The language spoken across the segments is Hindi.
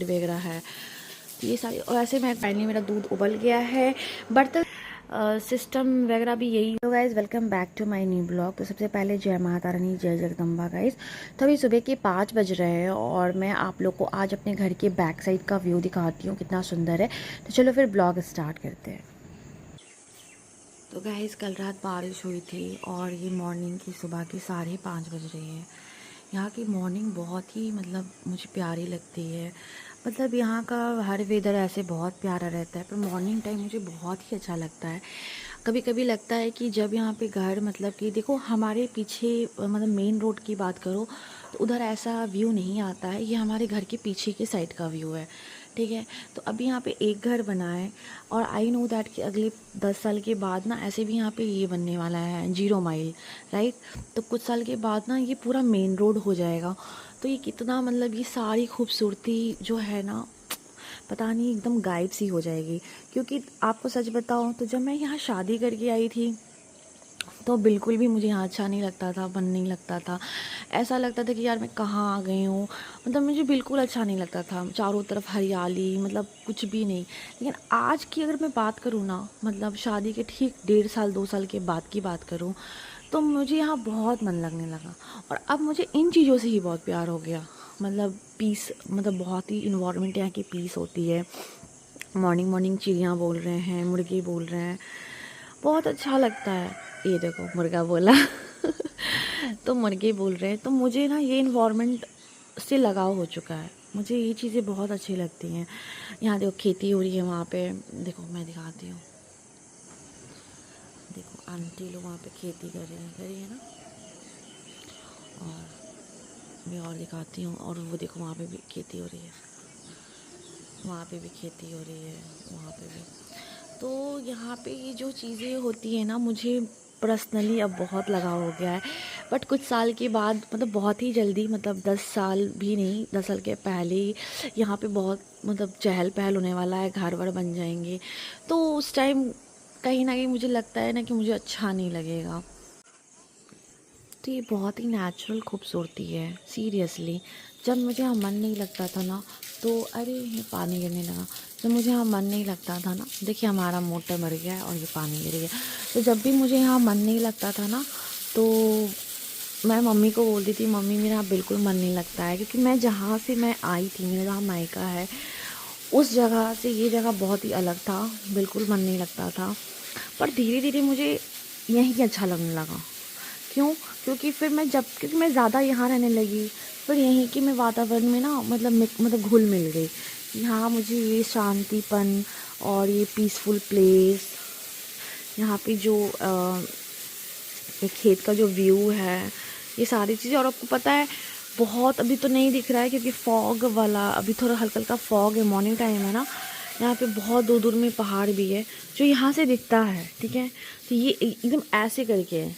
पेड़ वगैरह है, तो ये सारी। और ऐसे मैं फाइनली मेरा दूध उबल गया है, बर्तन सिस्टम वगैरह भी यही। तो guys welcome back to my new blog. तो सबसे पहले जय माता रानी, जय जगदम्बा गाइज़। तो अभी सुबह के 5 बज रहे हैं और मैं आप लोग को आज अपने घर के बैक साइड का व्यू दिखाती हूँ, कितना सुंदर है। तो चलो फिर ब्लॉग स्टार्ट करते हैं। तो गाइज़ कल रात बारिश हुई थी और ये मॉर्निंग की सुबह की 5:30 बज रही है। यहाँ की मॉर्निंग बहुत ही मतलब मुझे प्यारी लगती है। मतलब यहाँ का हर वेदर ऐसे बहुत प्यारा रहता है, पर मॉर्निंग टाइम मुझे बहुत ही अच्छा लगता है। कभी कभी लगता है कि जब यहाँ पे घर मतलब कि देखो हमारे पीछे मतलब मेन रोड की बात करो तो उधर ऐसा व्यू नहीं आता है। ये हमारे घर के पीछे के साइड का व्यू है, ठीक है। तो अभी यहाँ पे एक घर बना है और आई नो दैट कि अगले 10 साल के बाद ना ऐसे भी यहाँ पे ये बनने वाला है 0 माइल, राइट। तो कुछ साल के बाद ना ये पूरा मेन रोड हो जाएगा। तो ये कितना मतलब ये सारी खूबसूरती जो है ना, पता नहीं एकदम गायब सी हो जाएगी। क्योंकि आपको सच बताऊँ तो जब मैं यहाँ शादी करके आई थी तो बिल्कुल भी मुझे यहाँ अच्छा नहीं लगता था, मन नहीं लगता था। ऐसा लगता था कि यार मैं कहाँ आ गई हूँ, मतलब मुझे बिल्कुल अच्छा नहीं लगता था। चारों तरफ हरियाली, मतलब कुछ भी नहीं। लेकिन आज की अगर मैं बात करूँ ना, मतलब शादी के ठीक 1.5 साल 2 साल के बाद की बात करूँ, तो मुझे यहाँ बहुत मन लगने लगा। और अब मुझे इन चीज़ों से ही बहुत प्यार हो गया। मतलब पीस, मतलब बहुत ही इन्वायरमेंट यहाँ की पीस होती है। मॉर्निंग मॉर्निंग चिड़ियाँ बोल रहे हैं, मुर्गे बोल रहे हैं, बहुत अच्छा लगता है। ये देखो मुर्गा बोला तो मुर्गे बोल रहे हैं। तो मुझे ना ये इन्वायरमेंट से लगाव हो चुका है। मुझे ये चीज़ें बहुत अच्छी लगती हैं। यहाँ देखो खेती हो रही है, वहाँ पे देखो मैं दिखाती हूँ। देखो आंटी लोग वहाँ पे खेती कर रही है ना। और मैं और दिखाती हूँ, और वो देखो वहाँ पे भी खेती हो रही है, वहाँ पे भी खेती हो रही है, वहाँ पे भी। तो यहाँ पे ये जो चीज़ें होती हैं ना, मुझे पर्सनली अब बहुत लगाव हो गया है। बट कुछ साल के बाद मतलब बहुत ही जल्दी, मतलब 10 साल भी नहीं, 10 साल के पहले ही यहाँ पे बहुत मतलब चहल पहल होने वाला है, घर वर बन जाएंगे। तो उस टाइम कहीं ना कहीं मुझे लगता है ना कि मुझे अच्छा नहीं लगेगा। तो ये बहुत ही नेचुरल खूबसूरती है सीरियसली। जब मुझे यहाँ मन नहीं लगता था ना, तो अरे ये पानी गिरने लगा। जब मुझे यहाँ मन नहीं लगता था ना, देखिए हमारा मोटर मर गया है और ये पानी गिर गया। तो जब भी मुझे यहाँ मन नहीं लगता था ना, तो मैं मम्मी को बोलती थी, मम्मी मेरा यहाँ बिल्कुल मन नहीं लगता है। क्योंकि मैं जहाँ से मैं आई थी, मेरा जहाँ मायका है, उस जगह से ये जगह बहुत ही अलग था, बिल्कुल मन नहीं लगता था। पर धीरे धीरे मुझे यहीं अच्छा लगने लगा। क्यों? क्योंकि फिर मैं क्योंकि मैं ज़्यादा यहाँ रहने लगी, फिर यहीं के मैं वातावरण में ना मतलब घुल मिल गई। यहाँ मुझे ये शांतिपन और ये पीसफुल प्लेस, यहाँ पे जो ये खेत का जो व्यू है, ये सारी चीज़ें। और आपको पता है बहुत अभी तो नहीं दिख रहा है क्योंकि फॉग वाला, अभी थोड़ा हल्का हल्का फॉग है, मॉर्निंग टाइम है ना। यहाँ पे बहुत दूर दूर में पहाड़ भी है जो यहाँ से दिखता है, ठीक है। तो ये एकदम ऐसे करके है।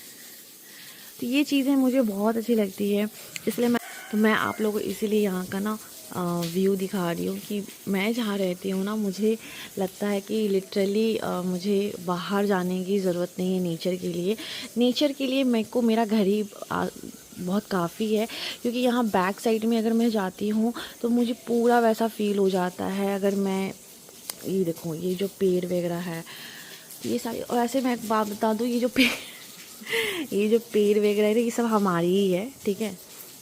तो ये चीज़ें मुझे बहुत अच्छी लगती है, इसलिए मैं आप लोगों को इसीलिए यहाँ का ना व्यू दिखा रही हूँ। कि मैं जहाँ रहती हूँ ना, मुझे लगता है कि लिटरली मुझे बाहर जाने की ज़रूरत नहीं है नेचर के लिए। नेचर के लिए मेरे को मेरा घर ही बहुत काफ़ी है। क्योंकि यहाँ बैक साइड में अगर मैं जाती हूँ तो मुझे पूरा वैसा फील हो जाता है। अगर मैं ये देखो ये जो पेड़ वगैरह है, ये सारी। और ऐसे मैं एक बात बता दूँ, ये जो पेड़ ये जो पेड़ वगैरह है ये सब हमारी ही है, ठीक है।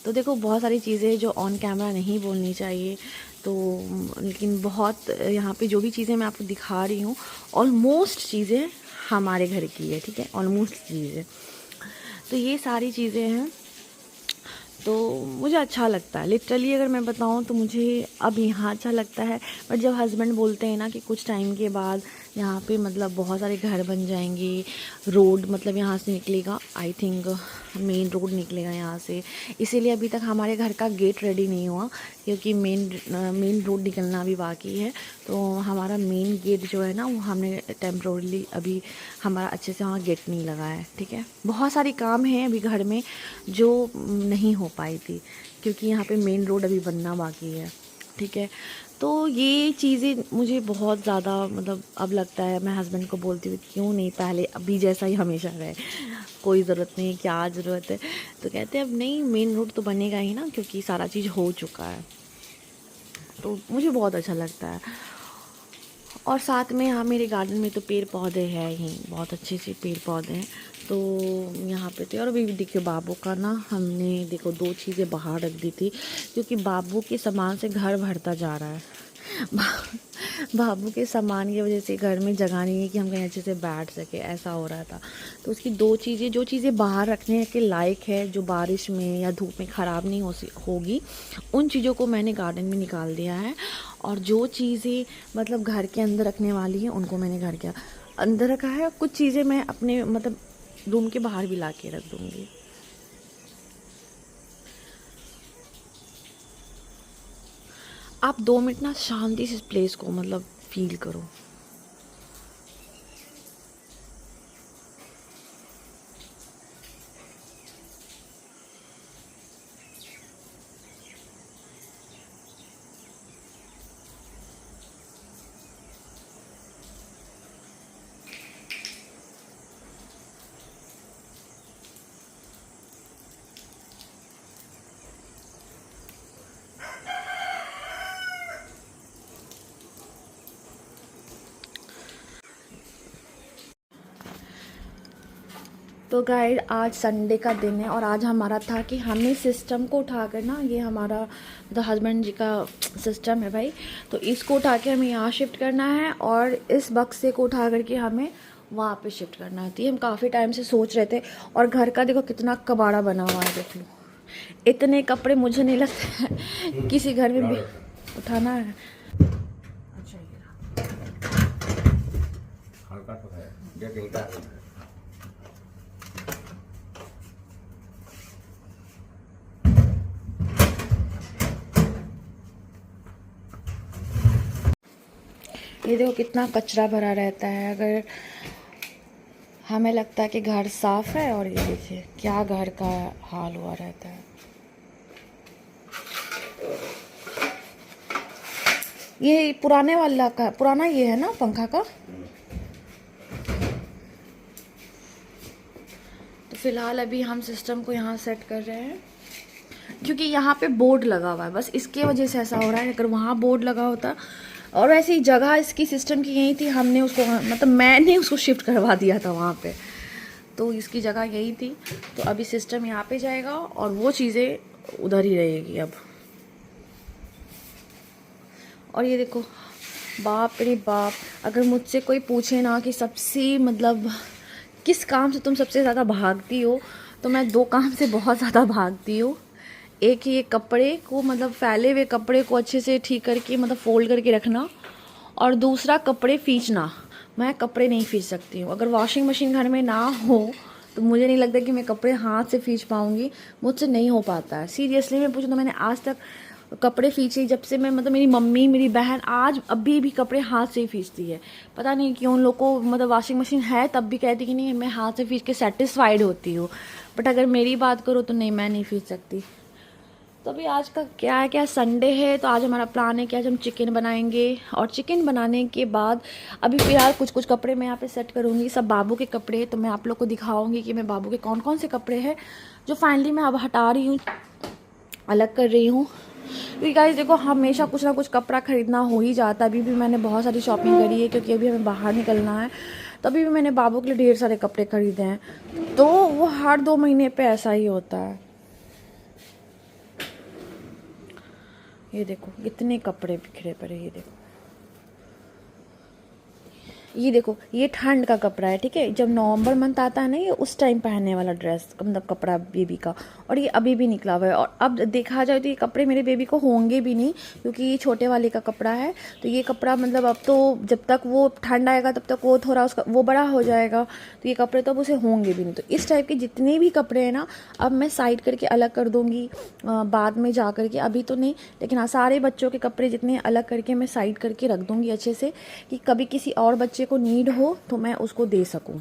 तो देखो बहुत सारी चीज़ें जो ऑन कैमरा नहीं बोलनी चाहिए, तो लेकिन बहुत यहाँ पे जो भी चीज़ें मैं आपको दिखा रही हूँ, ऑलमोस्ट चीज़ें हमारे घर की है, ठीक है, ऑलमोस्ट चीज़ें। तो ये सारी चीज़ें हैं, तो मुझे अच्छा लगता है। लिटरली अगर मैं बताऊँ तो मुझे अब यहाँ अच्छा लगता है। बट जब हस्बैंड बोलते हैं ना कि कुछ टाइम के बाद यहाँ पे मतलब बहुत सारे घर बन जाएंगे, रोड मतलब यहाँ से निकलेगा, आई थिंक मेन रोड निकलेगा यहाँ से, इसीलिए अभी तक हमारे घर का गेट रेडी नहीं हुआ। क्योंकि मेन रोड निकलना भी बाकी है। तो हमारा मेन गेट जो है ना, वो हमने टेम्प्रोरली अभी हमारा अच्छे से वहाँ गेट नहीं लगा है, ठीक है। बहुत सारी काम है अभी घर में जो नहीं हो पाई थी, क्योंकि यहाँ पे मेन रोड अभी बनना बाकी है, ठीक है। तो ये चीज़ें मुझे बहुत ज़्यादा मतलब अब लगता है, मैं हस्बैंड को बोलती हूँ क्यों नहीं पहले अभी जैसा ही हमेशा रहे, कोई ज़रूरत नहीं, क्या ज़रूरत है। तो कहते हैं अब नहीं, मेन रोड तो बनेगा ही ना, क्योंकि सारा चीज़ हो चुका है। तो मुझे बहुत अच्छा लगता है। और साथ में यहाँ मेरे गार्डन में तो पेड़ पौधे हैं ही, बहुत अच्छे से पेड़ पौधे हैं। तो यहाँ पे थे। और अभी देखिए बाबू का ना, हमने देखो 2 चीज़ें बाहर रख दी थी, क्योंकि बाबू के सामान से घर भरता जा रहा है। बाबू के सामान की वजह से घर में जगह नहीं है कि हम कहीं अच्छे से बैठ सके, ऐसा हो रहा था। तो उसकी 2 चीज़ें, जो चीज़ें बाहर रखने के लायक है, जो बारिश में या धूप में ख़राब नहीं होगी, उन चीज़ों को मैंने गार्डन में निकाल दिया है। और जो चीज़ें मतलब घर के अंदर रखने वाली हैं, उनको मैंने घर के अंदर रखा है। कुछ चीज़ें मैं अपने मतलब रूम के बाहर भी ला के रख दूँगी। आप 2 मिनट ना शांति से इस प्लेस को मतलब फील करो। तो गाइड आज संडे का दिन है और आज हमारा था कि हमें सिस्टम को उठाकर ना, ये हमारा मतलब हस्बैंड जी का सिस्टम है भाई, तो इसको उठा के हमें यहाँ शिफ्ट करना है और इस बक्से को उठा करके हमें वहाँ पे शिफ्ट करना है। तो हम काफ़ी टाइम से सोच रहे थे। और घर का देखो कितना कबाड़ा बना हुआ है, देख लो। इतने कपड़े मुझे नहीं लगता है किसी घर में भी उठाना है। अच्छा ये देखो कितना कचरा भरा रहता है। अगर हमें लगता है कि घर साफ है, और ये देखिए क्या घर का हाल हुआ रहता है। ये पुराने वाला का पुराना ये है ना पंखा का। तो फिलहाल अभी हम सिस्टम को यहाँ सेट कर रहे हैं, क्योंकि यहाँ पे बोर्ड लगा हुआ है, बस इसके वजह से ऐसा हो रहा है। अगर वहाँ बोर्ड लगा होता, और ऐसी जगह इसकी सिस्टम की यही थी, हमने उसको मतलब मैंने उसको शिफ्ट करवा दिया था वहाँ पे, तो इसकी जगह यही थी। तो अभी सिस्टम यहाँ पे जाएगा और वो चीज़ें उधर ही रहेगी अब। और ये देखो, बाप रे बाप, अगर मुझसे कोई पूछे ना कि सबसे मतलब किस काम से तुम सबसे ज़्यादा भागती हो, तो मैं 2 काम से बहुत ज़्यादा भागती हूँ। एक ये कपड़े को मतलब फैले हुए कपड़े को अच्छे से ठीक करके मतलब फोल्ड करके रखना, और दूसरा कपड़े खींचना। मैं कपड़े नहीं खींच सकती हूँ। अगर वॉशिंग मशीन घर में ना हो तो मुझे नहीं लगता कि मैं कपड़े हाथ से खींच पाऊँगी, मुझसे नहीं हो पाता है। सीरियसली मैं पूछूँ तो मैंने आज तक कपड़े खींचे जब से मैं मतलब मेरी मम्मी मेरी बहन आज अभी भी कपड़े हाथ से ही खींचती है। पता नहीं क्यों उन लोग को मतलब वॉशिंग मशीन है तब भी कहती कि नहीं मैं हाथ से खींच के सेटिस्फाइड होती हूँ, बट अगर मेरी बात करो तो नहीं, मैं नहीं खींच सकती। तो अभी आज का क्या है, क्या संडे है, तो आज हमारा प्लान है कि आज हम चिकन बनाएंगे। और चिकन बनाने के बाद अभी फ़िलहाल कुछ कुछ कपड़े मैं यहाँ पे सेट करूँगी, सब बाबू के कपड़े। तो मैं आप लोग को दिखाऊंगी कि मैं बाबू के कौन कौन से कपड़े हैं जो फाइनली मैं अब हटा रही हूँ, अलग कर रही हूँ। क्योंकि गाइस देखो, हमेशा कुछ ना कुछ कपड़ा ख़रीदना हो ही जाता है। अभी भी मैंने बहुत सारी शॉपिंग करी है, क्योंकि अभी हमें बाहर निकलना है। तो अभी भी मैंने बाबू के लिए ढेर सारे कपड़े खरीदे हैं। तो वो हर 2 महीने पे ऐसा ही होता है। ये देखो कितने कपड़े बिखरे पड़े, ये देखो ये ठंड का कपड़ा है, ठीक है। जब नवंबर मंथ आता है ना, ये उस टाइम पहनने वाला ड्रेस मतलब कपड़ा बेबी का। और ये अभी भी निकला हुआ है। और अब देखा जाए तो ये कपड़े मेरे बेबी को होंगे भी नहीं, क्योंकि ये छोटे वाले का कपड़ा है। तो ये कपड़ा मतलब अब तो जब तक वो ठंड आएगा तब तक वो थोड़ा उसका वो बड़ा हो जाएगा, तो ये कपड़े तो अब उसे होंगे भी नहीं। तो इस टाइप के जितने भी कपड़े हैं ना, अब मैं साइड करके अलग कर दूँगी बाद में जा करके, अभी तो नहीं। लेकिन हाँ, सारे बच्चों के कपड़े जितने अलग करके मैं साइड करके रख दूँगी अच्छे से, कि कभी किसी और बच्चे को नीड हो तो मैं उसको दे सकूं।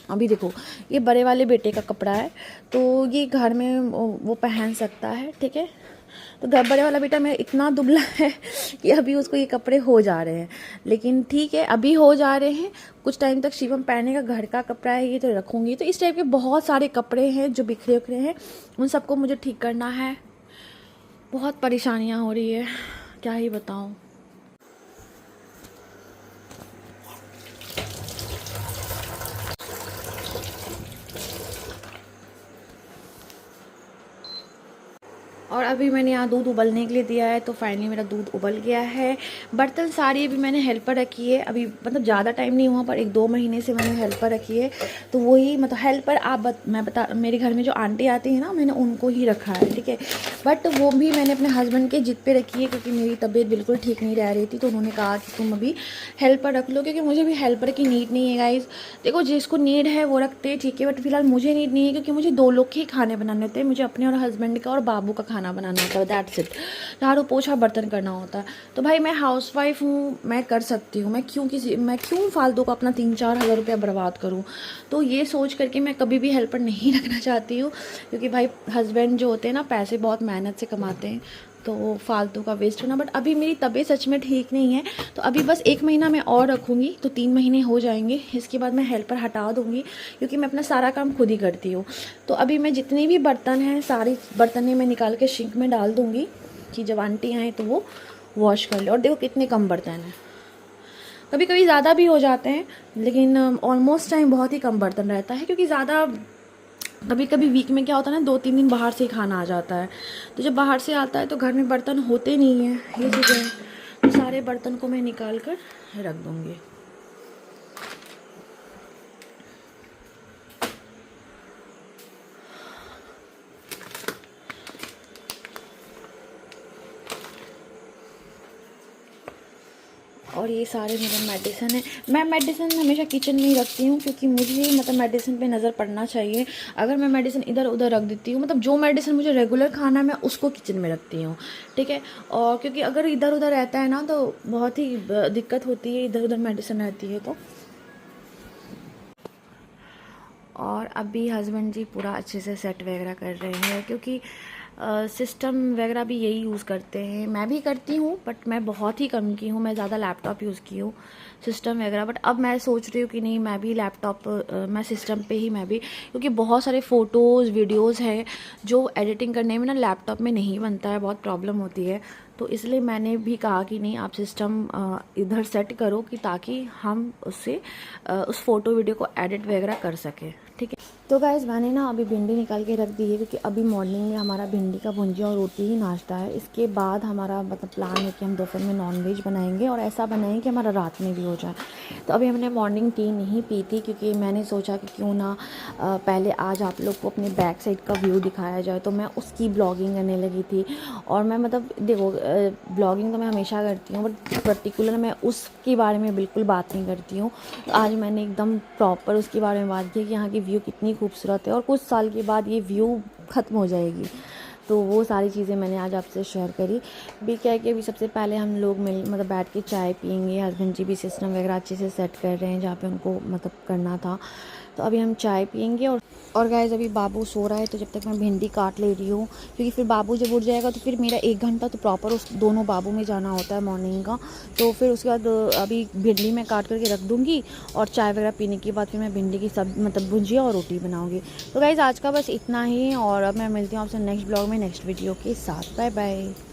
अभी देखो ये बड़े वाले बेटे का कपड़ा है, तो ये घर में वो पहन सकता है, ठीक है। तो बड़े वाला बेटा मेरा इतना दुबला है कि अभी उसको ये कपड़े हो जा रहे हैं, लेकिन ठीक है अभी हो जा रहे हैं। कुछ टाइम तक शिवम पहने का घर का कपड़ा है, ये तो रखूँगी। तो इस टाइप के बहुत सारे कपड़े हैं जो बिखरे उखरे हैं, उन सबको मुझे ठीक करना है। बहुत परेशानियाँ हो रही है, क्या ही बताऊँ। और अभी मैंने यहाँ दूध उबलने के लिए दिया है, तो फाइनली मेरा दूध उबल गया है। बर्तन सारी अभी मैंने हेल्पर रखी है, अभी मतलब ज़्यादा टाइम नहीं हुआ पर 1-2 महीने से मैंने हेल्पर रखी है। तो वही मतलब हेल्पर मैं बता मेरे घर में जो आंटी आती है ना, मैंने उनको ही रखा है, ठीक है। बट वो भी मैंने अपने हस्बैंड के जिद पे रखी है, क्योंकि मेरी तबीयत बिल्कुल ठीक नहीं रह रही थी। तो उन्होंने कहा कि तुम अभी हेल्पर रख लो, क्योंकि मुझे भी हेल्पर की नीड नहीं है गाइज़। देखो जिसको नीड है वो रखते हैं, ठीक है, बट फिलहाल मुझे नीड नहीं है, क्योंकि मुझे 2 लोग के ही खाने बनाने होते हैं। मुझे अपने और हस्बैंड का और बाबू का खाना बनाना होता है, दैट्स इट। झाड़ू पोछा बर्तन करना होता है। तो भाई मैं हाउसवाइफ हूँ, मैं कर सकती हूँ। मैं क्यों फालतू का अपना 3-4 हज़ार रुपया बर्बाद करूँ। तो ये सोच करके मैं कभी भी हेल्पर नहीं रखना चाहती हूँ, क्योंकि भाई हस्बैंड जो होते हैं ना, पैसे बहुत मेहनत से कमाते हैं, तो फालतू का वेस्ट होना। बट अभी मेरी तबीयत सच में ठीक नहीं है, तो अभी बस 1 महीना मैं और रखूँगी, तो 3 महीने हो जाएंगे। इसके बाद मैं हेल्पर हटा दूँगी, क्योंकि मैं अपना सारा काम खुद ही करती हूँ। तो अभी मैं जितने भी बर्तन हैं, सारी बर्तनें मैं निकाल के सिंक में डाल दूँगी, कि जब आंटी आएँ तो वो वॉश कर ले। और देखो कितने कम बर्तन हैं, कभी कभी ज़्यादा भी हो जाते हैं, लेकिन ऑलमोस्ट टाइम बहुत ही कम बर्तन रहता है, क्योंकि ज़्यादा कभी कभी वीक में क्या होता है ना, 2-3 दिन बाहर से ही खाना आ जाता है। तो जब बाहर से आता है तो घर में बर्तन होते नहीं हैं, ये चीज़ें हैं। तो सारे बर्तन को मैं निकाल कर रख दूँगी। और ये सारे मेरे मेडिसिन है। मैं मेडिसिन हमेशा किचन में ही रखती हूँ, क्योंकि मुझे मतलब मेडिसिन पे नज़र पड़ना चाहिए। अगर मैं मेडिसिन इधर उधर रख देती हूँ, मतलब जो मेडिसिन मुझे रेगुलर खाना है मैं उसको किचन में रखती हूँ, ठीक है। और क्योंकि अगर इधर उधर रहता है ना, तो बहुत ही दिक्कत होती है, इधर उधर मेडिसिन रहती है तो। और अभी हस्बैंड जी पूरा अच्छे से सेट वगैरह कर रहे हैं, क्योंकि सिस्टम वगैरह भी यही यूज़ करते हैं। मैं भी करती हूँ, बट मैं बहुत ही कम की हूँ, मैं ज़्यादा लैपटॉप यूज़ की हूँ, सिस्टम वगैरह। बट अब मैं सोच रही हूँ कि नहीं, मैं भी लैपटॉप मैं सिस्टम पे ही मैं भी, क्योंकि बहुत सारे फ़ोटोज़ वीडियोज़ हैं जो एडिटिंग करने में ना लैपटॉप में नहीं बनता है, बहुत प्रॉब्लम होती है। तो इसलिए मैंने भी कहा कि नहीं, आप सिस्टम इधर सेट करो, कि ताकि हम उससे उस फ़ोटो वीडियो को एडिट वगैरह कर सकें, ठीक है। तो गाइस मैंने ना अभी भिंडी निकाल के रख दी है, क्योंकि अभी मॉर्निंग में हमारा भिंडी का भुंजिया और रोटी ही नाश्ता है। इसके बाद हमारा मतलब प्लान है कि हम दोपहर में नॉनवेज बनाएंगे, और ऐसा बनाएंगे कि हमारा रात में भी हो जाए। तो अभी हमने मॉर्निंग टी नहीं पी थी, क्योंकि मैंने सोचा कि क्यों ना पहले आज आप लोग को अपने बैक साइड का व्यू दिखाया जाए। तो मैं उसकी ब्लॉगिंग करने लगी थी। और मैं मतलब देखो ब्लॉगिंग तो मैं हमेशा करती हूँ, बट पर्टिकुलर मैं उसके बारे में बिल्कुल बात नहीं करती हूँ। तो आज मैंने एकदम प्रॉपर उसके बारे में बात की कि यहाँ की व्यू कितनी खूबसूरत है, और कुछ साल के बाद ये व्यू ख़त्म हो जाएगी। तो वो सारी चीज़ें मैंने आज आपसे शेयर करी। भी क्या है कि अभी सबसे पहले हम लोग मतलब बैठ के चाय पियेंगे। हस्बैंड जी भी सिस्टम वगैरह अच्छे से सेट कर रहे हैं जहाँ पे उनको मतलब करना था। तो अभी हम चाय पियेंगे। और गाइस अभी बाबू सो रहा है, तो जब तक मैं भिंडी काट ले रही हूँ, क्योंकि फिर बाबू जब उठ जाएगा तो फिर मेरा 1 घंटा तो प्रॉपर उस दोनों बाबू में जाना होता है मॉर्निंग का। तो फिर उसके बाद अभी भिंडी मैं काट करके रख दूँगी, और चाय वगैरह पीने के बाद फिर मैं भिंडी की सब मतलब भुजिया और रोटी बनाऊँगी। तो गाइस आज का बस इतना ही, और अब मैं मिलती हूँ आपसे नेक्स्ट ब्लॉग में नेक्स्ट वीडियो के साथ। Bye bye.